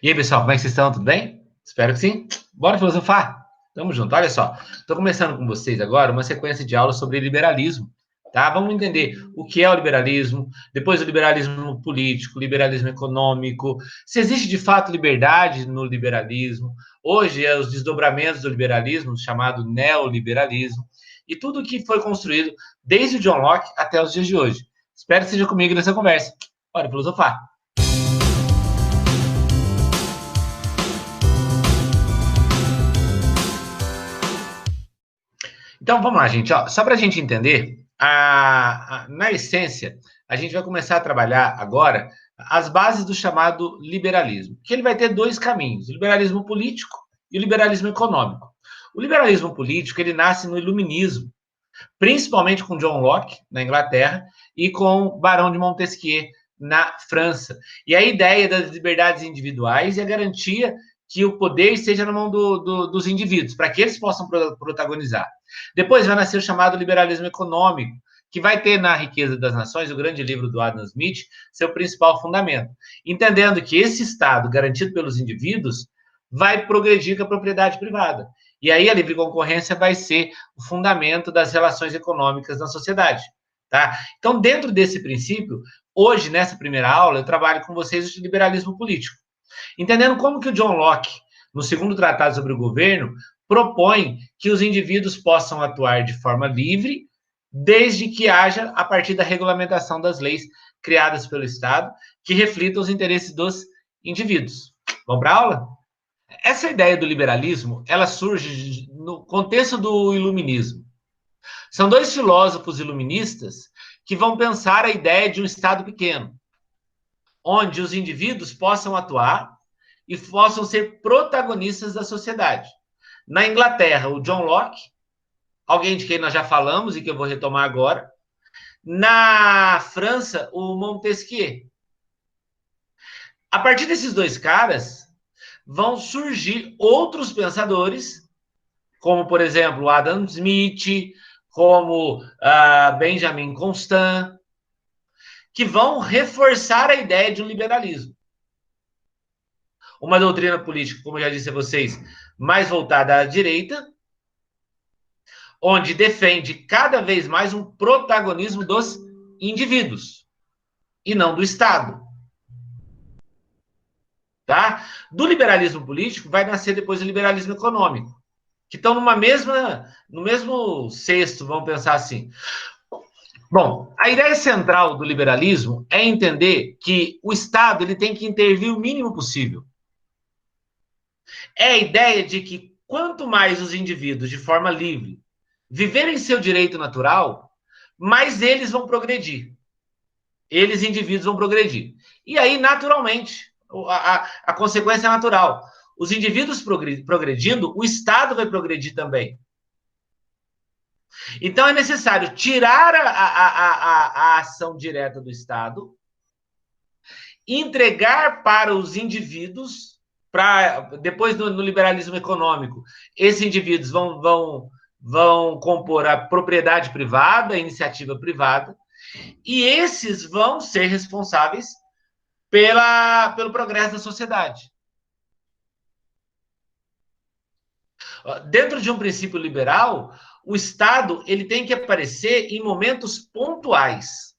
E aí, pessoal, como é que vocês estão? Tudo bem? Espero que sim. Bora filosofar? Tamo junto. Olha só, estou começando com vocês agora uma sequência de aulas sobre liberalismo, tá? Vamos entender o que é o liberalismo, depois o liberalismo político, liberalismo econômico, se existe de fato liberdade no liberalismo, hoje é os desdobramentos do liberalismo, chamado neoliberalismo, e tudo que foi construído desde o John Locke até os dias de hoje. Espero que seja comigo nessa conversa. Bora filosofar. Então, vamos lá, gente. Ó, só para a gente entender, na essência, a gente vai começar a trabalhar agora as bases do chamado liberalismo, que ele vai ter dois caminhos, o liberalismo político e o liberalismo econômico. O liberalismo político, ele nasce no iluminismo, principalmente com John Locke, na Inglaterra, e com Barão de Montesquieu, na França. E a ideia das liberdades individuais e a garantia que o poder esteja na mão dos indivíduos, para que eles possam protagonizar. Depois vai nascer o chamado liberalismo econômico, que vai ter na Riqueza das Nações, o grande livro do Adam Smith, seu principal fundamento, entendendo que esse Estado, garantido pelos indivíduos, vai progredir com a propriedade privada. E aí a livre concorrência vai ser o fundamento das relações econômicas na sociedade. Tá? Então, dentro desse princípio, hoje, nessa primeira aula, eu trabalho com vocês o liberalismo político, entendendo como que o John Locke, no segundo tratado sobre o governo, propõe que os indivíduos possam atuar de forma livre, desde que haja a partir da regulamentação das leis criadas pelo Estado, que reflitam os interesses dos indivíduos. Vamos para a aula? Essa ideia do liberalismo, ela surge no contexto do iluminismo. São dois filósofos iluministas que vão pensar a ideia de um Estado pequeno, onde os indivíduos possam atuar e possam ser protagonistas da sociedade. Na Inglaterra, o John Locke, alguém de quem nós já falamos e que eu vou retomar agora. Na França, o Montesquieu. A partir desses dois caras, vão surgir outros pensadores, como, por exemplo, Adam Smith, como Benjamin Constant, que vão reforçar a ideia de um liberalismo. Uma doutrina política, como eu já disse a vocês, mais voltada à direita, onde defende cada vez mais um protagonismo dos indivíduos e não do Estado. Tá? Do liberalismo político vai nascer depois o liberalismo econômico, que estão no mesmo cesto, vamos pensar assim. Bom, a ideia central do liberalismo é entender que o Estado ele tem que intervir o mínimo possível. É a ideia de que quanto mais os indivíduos, de forma livre, viverem seu direito natural, mais eles vão progredir. Eles, indivíduos, vão progredir. E aí, naturalmente, a consequência é natural. Os indivíduos progredindo, o Estado vai progredir também. Então, é necessário tirar a ação direta do Estado, entregar para os indivíduos, depois no liberalismo econômico, esses indivíduos vão compor a propriedade privada, a iniciativa privada, e esses vão ser responsáveis pelo progresso da sociedade. Dentro de um princípio liberal, o Estado ele tem que aparecer em momentos pontuais.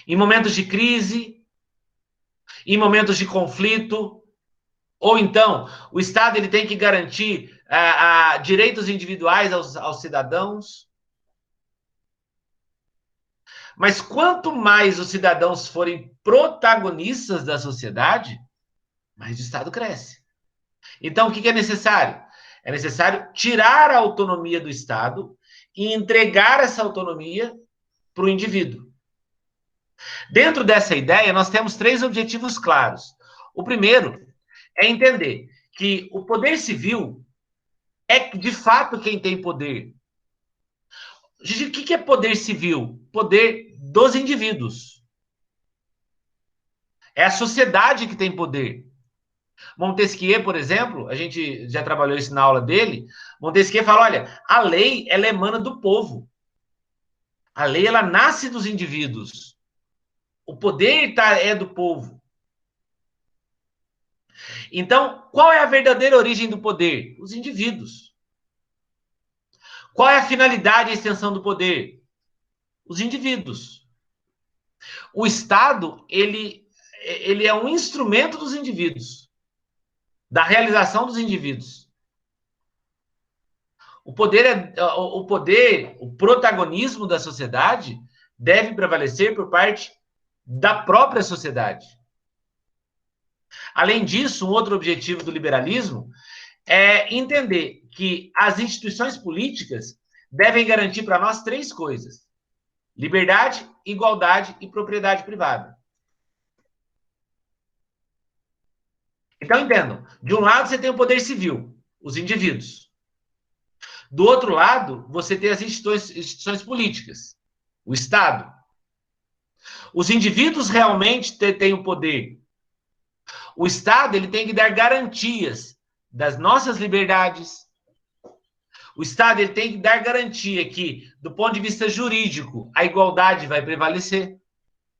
Em momentos de crise, em momentos de conflito, ou então o Estado ele tem que garantir direitos individuais aos cidadãos. Mas quanto mais os cidadãos forem protagonistas da sociedade, mais o Estado cresce. Então, o que é necessário? É necessário tirar a autonomia do Estado e entregar essa autonomia para o indivíduo. Dentro dessa ideia, nós temos três objetivos claros. O primeiro é entender que o poder civil é, de fato, quem tem poder. O que é poder civil? Poder dos indivíduos. É a sociedade que tem poder. Montesquieu, por exemplo, a gente já trabalhou isso na aula dele. Montesquieu fala: olha, a lei ela emana do povo. A lei ela nasce dos indivíduos. O poder é do povo. Então, qual é a verdadeira origem do poder? Os indivíduos. Qual é a finalidade e a extensão do poder? Os indivíduos. O Estado, ele é um instrumento dos indivíduos, da realização dos indivíduos. O protagonismo da sociedade deve prevalecer por parte da própria sociedade. Além disso, um outro objetivo do liberalismo é entender que as instituições políticas devem garantir para nós três coisas: liberdade, igualdade e propriedade privada. Então, entendam, de um lado você tem o poder civil, os indivíduos. Do outro lado, você tem as instituições políticas, o Estado. Os indivíduos realmente têm o poder. O Estado ele tem que dar garantias das nossas liberdades. O Estado ele tem que dar garantia que, do ponto de vista jurídico, a igualdade vai prevalecer.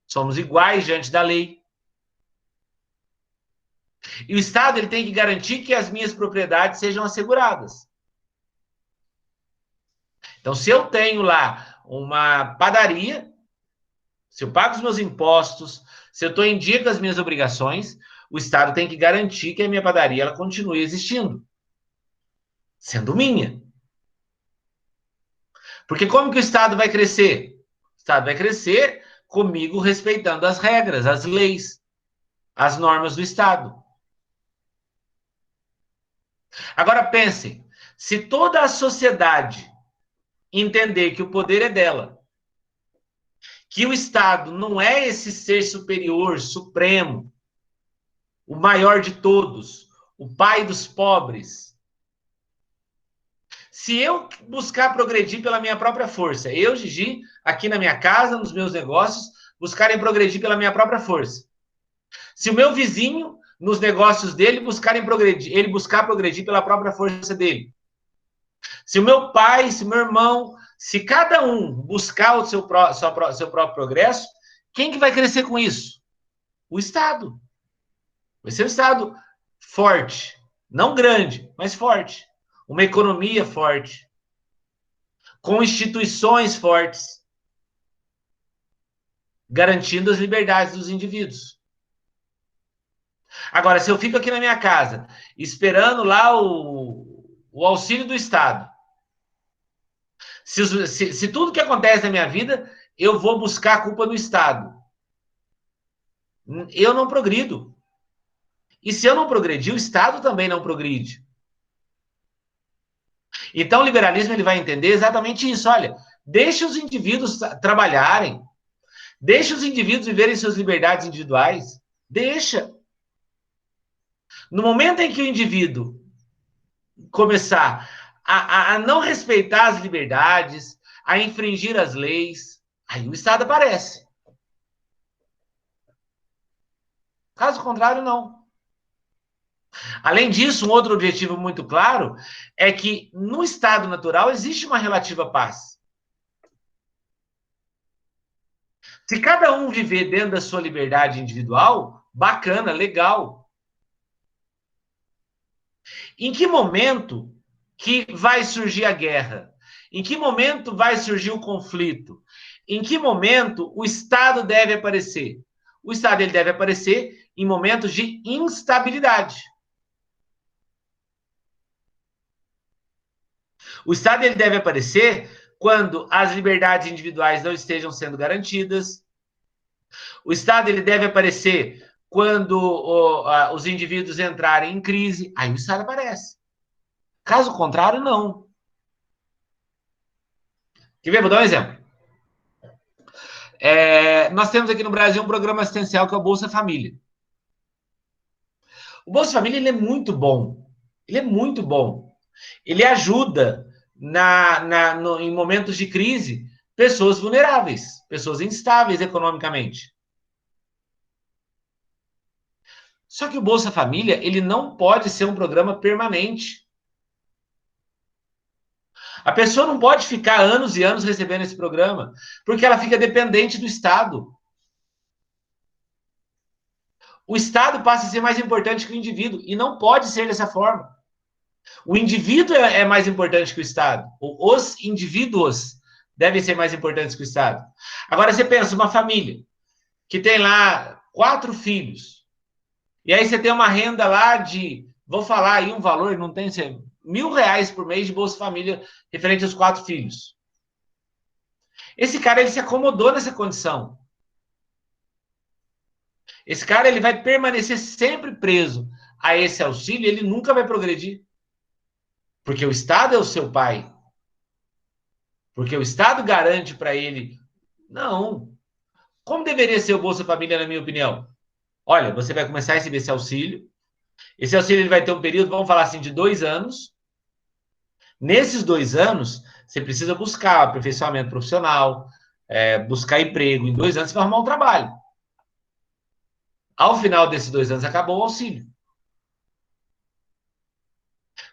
Somos iguais diante da lei. E o Estado ele tem que garantir que as minhas propriedades sejam asseguradas. Então, se eu tenho lá uma padaria, se eu pago os meus impostos, se eu estou em dia com as minhas obrigações, o Estado tem que garantir que a minha padaria ela continue existindo, sendo minha. Porque como que o Estado vai crescer? O Estado vai crescer comigo respeitando as regras, as leis, as normas do Estado. Agora pensem, se toda a sociedade entender que o poder é dela, que o Estado não é esse ser superior, supremo, o maior de todos, o pai dos pobres. Se eu buscar progredir pela minha própria força, eu, Gigi, aqui na minha casa, nos meus negócios, buscarem progredir pela minha própria força. Se o meu vizinho, nos negócios dele, ele buscar progredir pela própria força dele. Se o meu pai, se o meu irmão, se cada um buscar o seu próprio progresso, quem que vai crescer com isso? O Estado. Vai ser um Estado forte. Não grande, mas forte. Uma economia forte. Com instituições fortes. Garantindo as liberdades dos indivíduos. Agora, se eu fico aqui na minha casa, esperando lá o auxílio do Estado, se tudo que acontece na minha vida, eu vou buscar a culpa no Estado, eu não progrido. E se eu não progredir, o Estado também não progride. Então, o liberalismo ele vai entender exatamente isso. Olha, deixe os indivíduos trabalharem, deixe os indivíduos viverem suas liberdades individuais, deixa. No momento em que o indivíduo começar a não respeitar as liberdades, a infringir as leis, aí o Estado aparece. Caso contrário, não. Além disso, um outro objetivo muito claro é que no estado natural existe uma relativa paz. Se cada um viver dentro da sua liberdade individual, bacana, legal. Em que momento que vai surgir a guerra? Em que momento vai surgir o conflito? Em que momento o Estado deve aparecer? O Estado ele deve aparecer em momentos de instabilidade. O Estado ele deve aparecer quando as liberdades individuais não estejam sendo garantidas. O Estado ele deve aparecer quando os indivíduos entrarem em crise. Aí o Estado aparece. Caso contrário, não. Quer ver? Vou dar um exemplo. Nós temos aqui no Brasil um programa assistencial que é o Bolsa Família. O Bolsa Família ele é muito bom. Ele é muito bom. Ele ajuda em momentos de crise pessoas vulneráveis, pessoas instáveis economicamente. Só que o Bolsa Família ele não pode ser um programa permanente. A pessoa não pode ficar anos e anos recebendo esse programa, porque ela fica dependente do Estado. o Estado passa a ser mais importante que o indivíduo, e não pode ser dessa forma. O indivíduo é mais importante que o Estado. Os indivíduos devem ser mais importantes que o Estado. Agora, você pensa, uma família que tem lá 4 filhos, e aí você tem uma renda lá de, vou falar aí um valor, não tem, R$ 1.000 por mês de Bolsa Família referente aos 4 filhos. Esse cara, ele se acomodou nessa condição. Esse cara, ele vai permanecer sempre preso a esse auxílio, ele nunca vai progredir. Porque o Estado é o seu pai. Porque o Estado garante para ele. Não. Como deveria ser o Bolsa Família, na minha opinião? Olha, você vai começar a receber esse auxílio. Esse auxílio ele vai ter um período, vamos falar assim, de 2 anos. Nesses 2 anos, você precisa buscar aperfeiçoamento profissional, buscar emprego. Em 2 anos, você vai arrumar um trabalho. Ao final desses 2 anos, acabou o auxílio.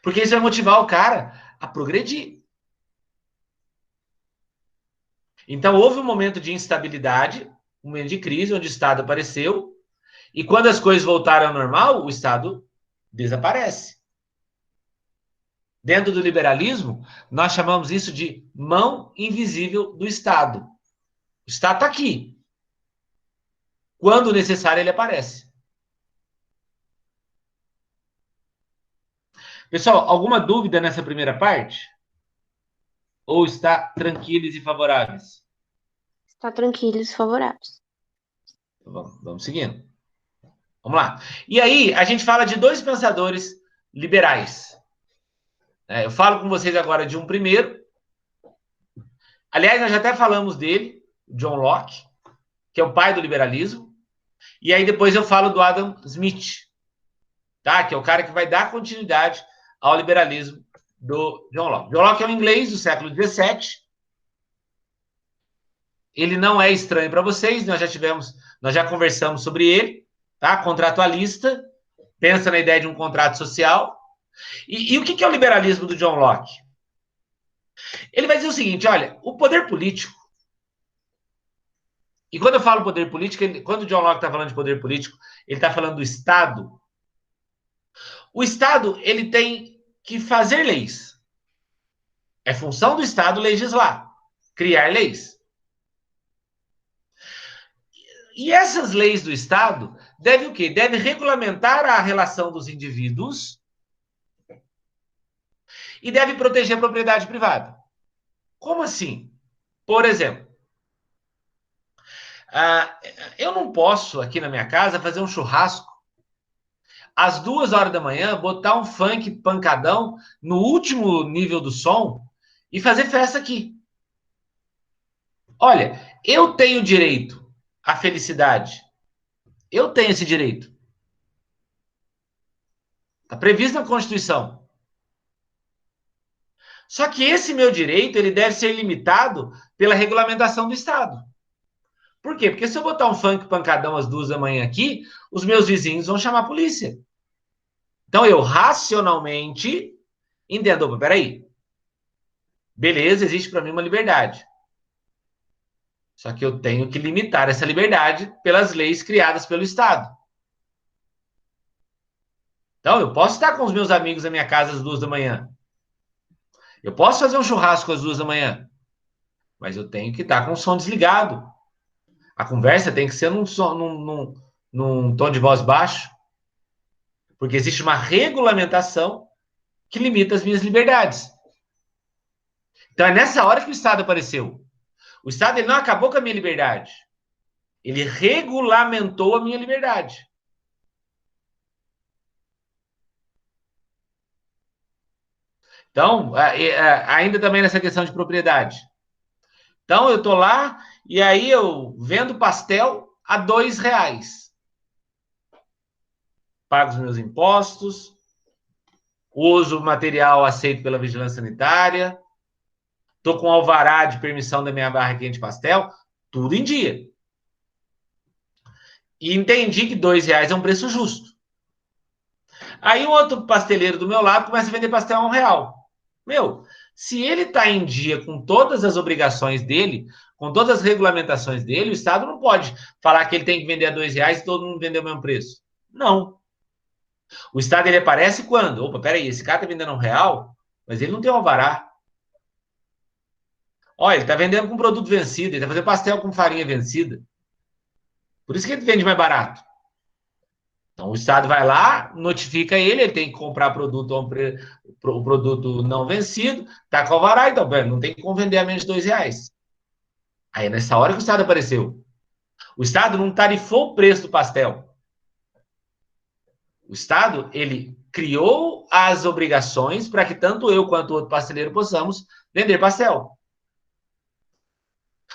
Porque isso vai motivar o cara a progredir. Então, houve um momento de instabilidade, um momento de crise, onde o Estado apareceu, e quando as coisas voltaram ao normal, o Estado desaparece. Dentro do liberalismo, nós chamamos isso de mão invisível do Estado. O Estado está aqui. Quando necessário, ele aparece. Pessoal, alguma dúvida nessa primeira parte? Ou está tranquilos e favoráveis? Está tranquilos, favoráveis. Então, vamos seguindo. Vamos lá. E aí, a gente fala de 2 pensadores liberais. Eu falo com vocês agora de um primeiro. Aliás, nós já até falamos dele, John Locke, que é o pai do liberalismo. E aí depois eu falo do Adam Smith, tá? Que é o cara que vai dar continuidade ao liberalismo do John Locke. John Locke é um inglês do século XVII. Ele não é estranho para vocês, nós já conversamos sobre ele, tá? Contratualista, pensa na ideia de um contrato social. E o que é o liberalismo do John Locke? Ele vai dizer o seguinte: olha, o poder político. E quando eu falo poder político, quando o John Locke está falando de poder político, ele está falando do Estado. O Estado, ele tem que fazer leis. É função do Estado legislar, criar leis. E essas leis do Estado devem o quê? Devem regulamentar a relação dos indivíduos e devem proteger a propriedade privada. Como assim? Por exemplo, eu não posso, aqui na minha casa, fazer um churrasco às 2 horas da manhã, botar um funk pancadão no último nível do som e fazer festa aqui. Olha, eu tenho direito à felicidade. Eu tenho esse direito. Está previsto na Constituição. Só que esse meu direito, ele deve ser limitado pela regulamentação do Estado. Por quê? Porque se eu botar um funk pancadão às 2 da manhã aqui, os meus vizinhos vão chamar a polícia. Então eu racionalmente entendo, opa, peraí. Beleza, existe para mim uma liberdade. Só que eu tenho que limitar essa liberdade pelas leis criadas pelo Estado. Então, eu posso estar com os meus amigos na minha casa às 2 da manhã. Eu posso fazer um churrasco às 2 da manhã. Mas eu tenho que estar com o som desligado. A conversa tem que ser num tom de voz baixo. Porque existe uma regulamentação que limita as minhas liberdades. Então, é nessa hora que o Estado apareceu. O Estado ele não acabou com a minha liberdade. Ele regulamentou a minha liberdade. Então, ainda também nessa questão de propriedade. Então, eu estou lá e aí eu vendo pastel a R$ 2. Pago os meus impostos, uso o material aceito pela vigilância sanitária, estou com alvará de permissão da minha barraquinha de pastel, tudo em dia. E entendi que R$ 2 é um preço justo. Aí um outro pasteleiro do meu lado começa a vender pastel a R$ 1. Meu, se ele está em dia com todas as obrigações dele, com todas as regulamentações dele, o Estado não pode falar que ele tem que vender a R$ 2 e todo mundo vender o mesmo preço. Não. O Estado, ele aparece quando? Opa, peraí, esse cara está vendendo R$ 1, mas ele não tem um alvará. Olha, ele está vendendo com produto vencido, ele está fazendo pastel com farinha vencida. Por isso que ele vende mais barato. Então, o Estado vai lá, notifica ele tem que comprar produto, o produto não vencido, está com alvará, então, não tem como vender a menos de R$ 2. Aí, nessa hora que o Estado apareceu. O Estado não tarifou o preço do pastel. O Estado, ele criou as obrigações para que tanto eu quanto o outro pasteleiro possamos vender pastel.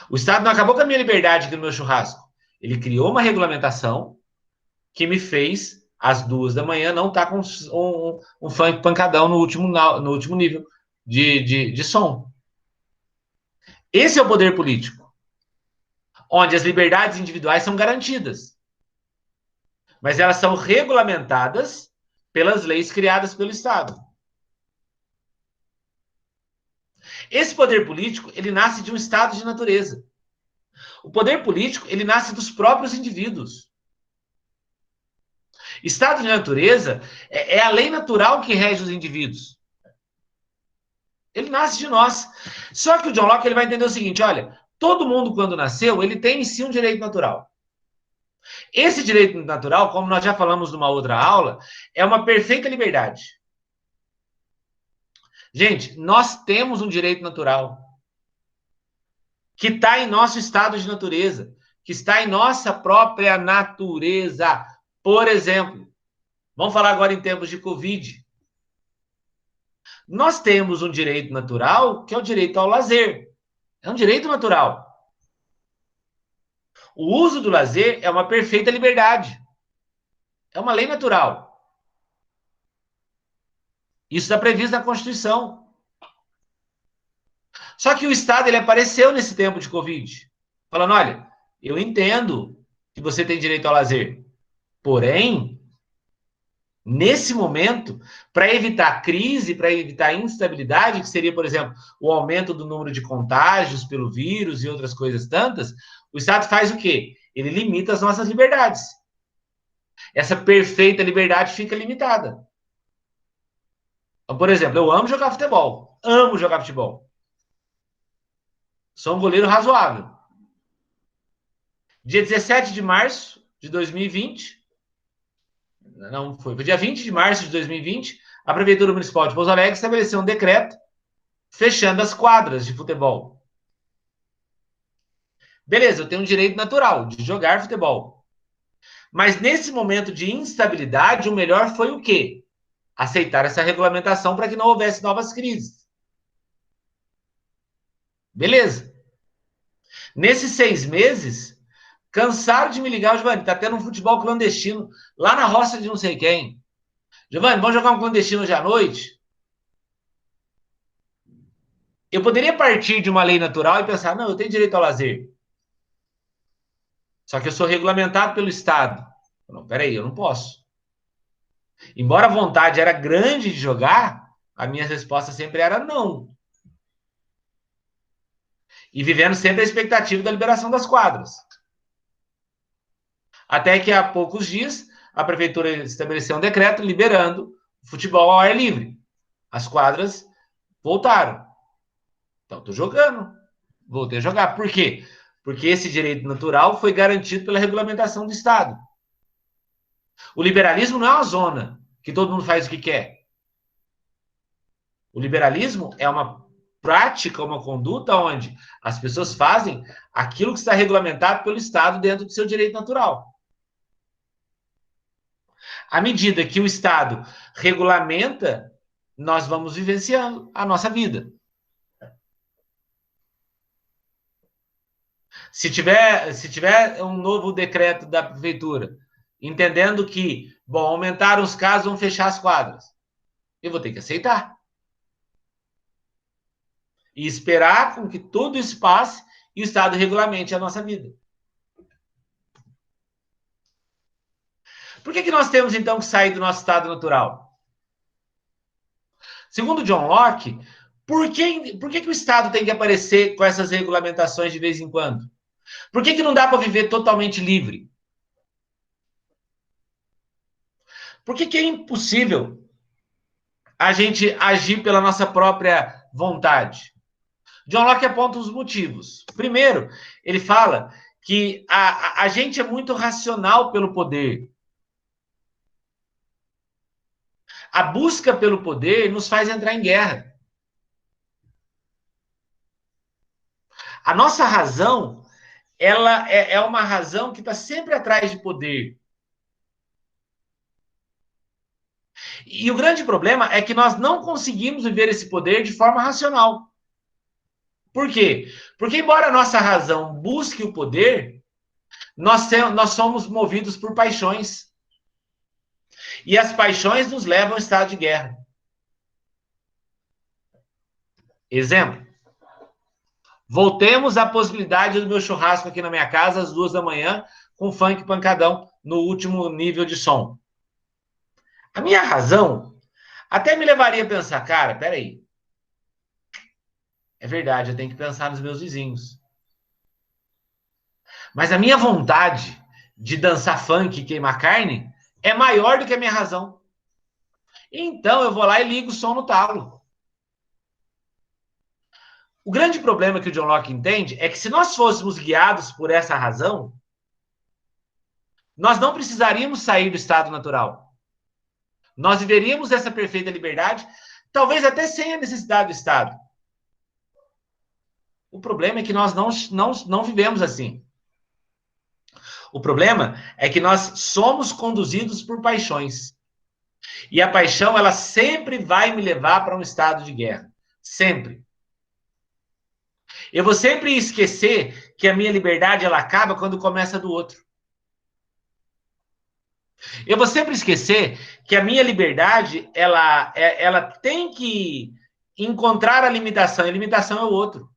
O Estado não acabou com a minha liberdade aqui no meu churrasco. Ele criou uma regulamentação que me fez, às 2 da manhã, não estar com um funk pancadão no último nível de som. Esse é o poder político, onde as liberdades individuais são garantidas, mas elas são regulamentadas pelas leis criadas pelo Estado. Esse poder político, ele nasce de um estado de natureza. O poder político, ele nasce dos próprios indivíduos. Estado de natureza é a lei natural que rege os indivíduos. Ele nasce de nós. Só que o John Locke, ele vai entender o seguinte, olha, todo mundo quando nasceu, ele tem em si um direito natural. Esse direito natural, como nós já falamos numa outra aula, é uma perfeita liberdade. Gente, nós temos um direito natural que está em nosso estado de natureza, que está em nossa própria natureza. Por exemplo, vamos falar agora em tempos de Covid. Nós temos um direito natural, que é o direito ao lazer. É um direito natural. O uso do lazer é uma perfeita liberdade. É uma lei natural. Isso está previsto na Constituição. Só que o Estado, ele apareceu nesse tempo de Covid, falando, olha, eu entendo que você tem direito ao lazer, porém, nesse momento, para evitar crise, para evitar instabilidade, que seria, por exemplo, o aumento do número de contágios pelo vírus e outras coisas tantas, o Estado faz o quê? Ele limita as nossas liberdades. Essa perfeita liberdade fica limitada. Então, por exemplo, eu amo jogar futebol. Amo jogar futebol. Sou um goleiro razoável. Dia 17 de março de 2020, não foi dia 20 de março de 2020, a Prefeitura Municipal de Pouso Alegre estabeleceu um decreto fechando as quadras de futebol. Beleza, eu tenho um direito natural de jogar futebol. Mas nesse momento de instabilidade, o melhor foi o quê? Aceitar essa regulamentação para que não houvesse novas crises. Beleza. Nesses 6 meses, cansaram de me ligar, Giovanni, tá tendo um futebol clandestino lá na roça de não sei quem. Giovanni, vamos jogar um clandestino hoje à noite? Eu poderia partir de uma lei natural e pensar, não, eu tenho direito ao lazer. Só que eu sou regulamentado pelo Estado. Não, peraí, eu não posso. Embora a vontade era grande de jogar, a minha resposta sempre era não. E vivendo sempre a expectativa da liberação das quadras. Até que há poucos dias, a prefeitura estabeleceu um decreto liberando o futebol ao ar livre. As quadras voltaram. Então, estou jogando. Voltei a jogar. Por quê? Porque esse direito natural foi garantido pela regulamentação do Estado. O liberalismo não é uma zona que todo mundo faz o que quer. O liberalismo é uma prática, uma conduta onde as pessoas fazem aquilo que está regulamentado pelo Estado dentro do seu direito natural. À medida que o Estado regulamenta, nós vamos vivenciando a nossa vida. Se tiver um novo decreto da prefeitura, entendendo que, bom, aumentaram os casos, vão fechar as quadras, eu vou ter que aceitar. E esperar com que tudo isso passe e o Estado regulamente a nossa vida. Por que nós temos, então, que sair do nosso estado natural? Segundo John Locke, por que o Estado tem que aparecer com essas regulamentações de vez em quando? Por que não dá para viver totalmente livre? Por que é impossível a gente agir pela nossa própria vontade? John Locke aponta os motivos. Primeiro, ele fala que a gente é muito racional pelo poder. A busca pelo poder nos faz entrar em guerra. A nossa razão, ela é uma razão que está sempre atrás de poder. E o grande problema é que nós não conseguimos viver esse poder de forma racional. Por quê? Porque, embora a nossa razão busque o poder, nós somos movidos por paixões. E as paixões nos levam ao estado de guerra. Exemplo. Voltemos à possibilidade do meu churrasco aqui na minha casa às 2h com funk pancadão no último nível de som. A minha razão até me levaria a pensar, cara, peraí. É verdade, eu tenho que pensar nos meus vizinhos. Mas a minha vontade de dançar funk e queimar carne é maior do que a minha razão. Então eu vou lá e ligo o som no talo. O grande problema que o John Locke entende é que se nós fôssemos guiados por essa razão, nós não precisaríamos sair do estado natural. Nós viveríamos essa perfeita liberdade, talvez até sem a necessidade do Estado. O problema é que nós não vivemos assim. O problema é que nós somos conduzidos por paixões. E a paixão, ela sempre vai me levar para um estado de guerra. Sempre. Eu vou sempre esquecer que a minha liberdade, ela acaba quando começa do outro. Eu vou sempre esquecer que a minha liberdade, ela tem que encontrar a limitação. E a limitação é o outro.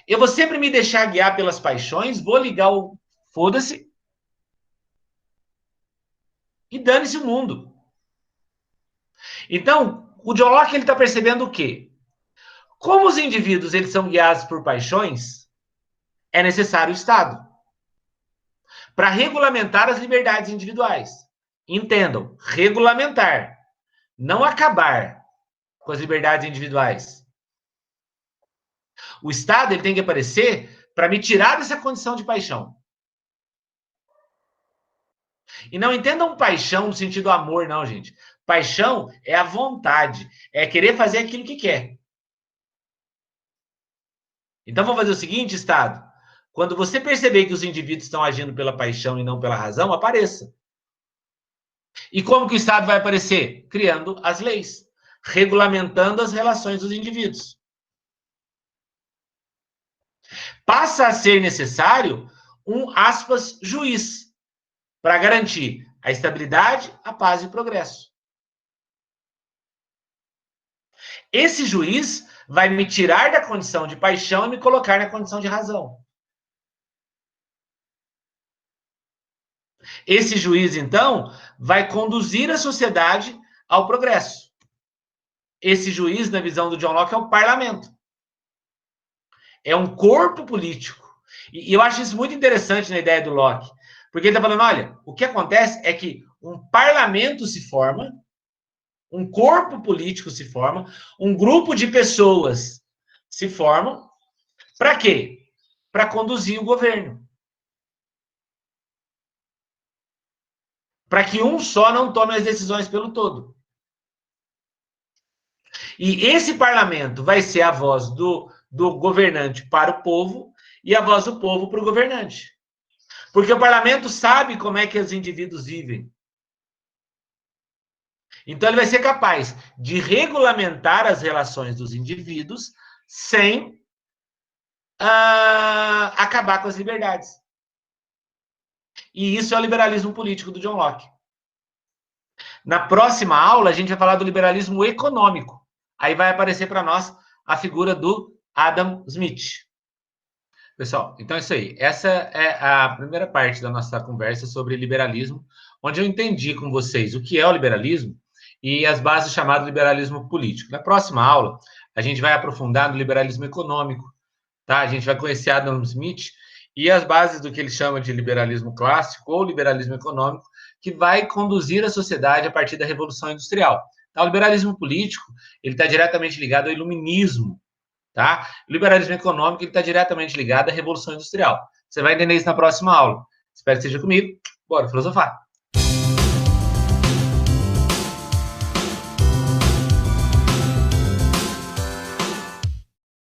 Eu vou sempre me deixar guiar pelas paixões, vou ligar o foda-se e dane-se o mundo. Então, o John Locke está percebendo o quê? Como os indivíduos eles são guiados por paixões, é necessário o Estado para regulamentar as liberdades individuais. Entendam, regulamentar, não acabar com as liberdades individuais. O Estado ele tem que aparecer para me tirar dessa condição de paixão. E não entendam paixão no sentido amor, não, gente. Paixão é a vontade, é querer fazer aquilo que quer. Então, vamos fazer o seguinte, Estado. Quando você perceber que os indivíduos estão agindo pela paixão e não pela razão, apareça. E como que o Estado vai aparecer? Criando as leis, regulamentando as relações dos indivíduos. Passa a ser necessário um, aspas, juiz, para garantir a estabilidade, a paz e o progresso. Esse juiz vai me tirar da condição de paixão e me colocar na condição de razão. Esse juiz, então, vai conduzir a sociedade ao progresso. Esse juiz, na visão do John Locke, é o parlamento. É um corpo político. E eu acho isso muito interessante na ideia do Locke. Porque ele está falando, olha, o que acontece é que um parlamento se forma, um corpo político se forma, um grupo de pessoas se formam, para quê? Para conduzir o governo. Para que um só não tome as decisões pelo todo. E esse parlamento vai ser a voz do governante para o povo e a voz do povo para o governante. Porque o parlamento sabe como é que os indivíduos vivem. Então, ele vai ser capaz de regulamentar as relações dos indivíduos sem acabar com as liberdades. E isso é o liberalismo político do John Locke. Na próxima aula, a gente vai falar do liberalismo econômico. Aí vai aparecer para nós a figura do Adam Smith. Pessoal, então é isso aí. Essa é a primeira parte da nossa conversa sobre liberalismo, onde eu entendi com vocês o que é o liberalismo e as bases do chamado liberalismo político. Na próxima aula, a gente vai aprofundar no liberalismo econômico, tá? A gente vai conhecer Adam Smith e as bases do que ele chama de liberalismo clássico ou liberalismo econômico, que vai conduzir a sociedade a partir da Revolução Industrial. Então, o liberalismo político ele está diretamente ligado ao iluminismo, tá? O liberalismo econômico ele está diretamente ligado à Revolução Industrial. Você vai entender isso na próxima aula. Espero que seja comigo. Bora filosofar.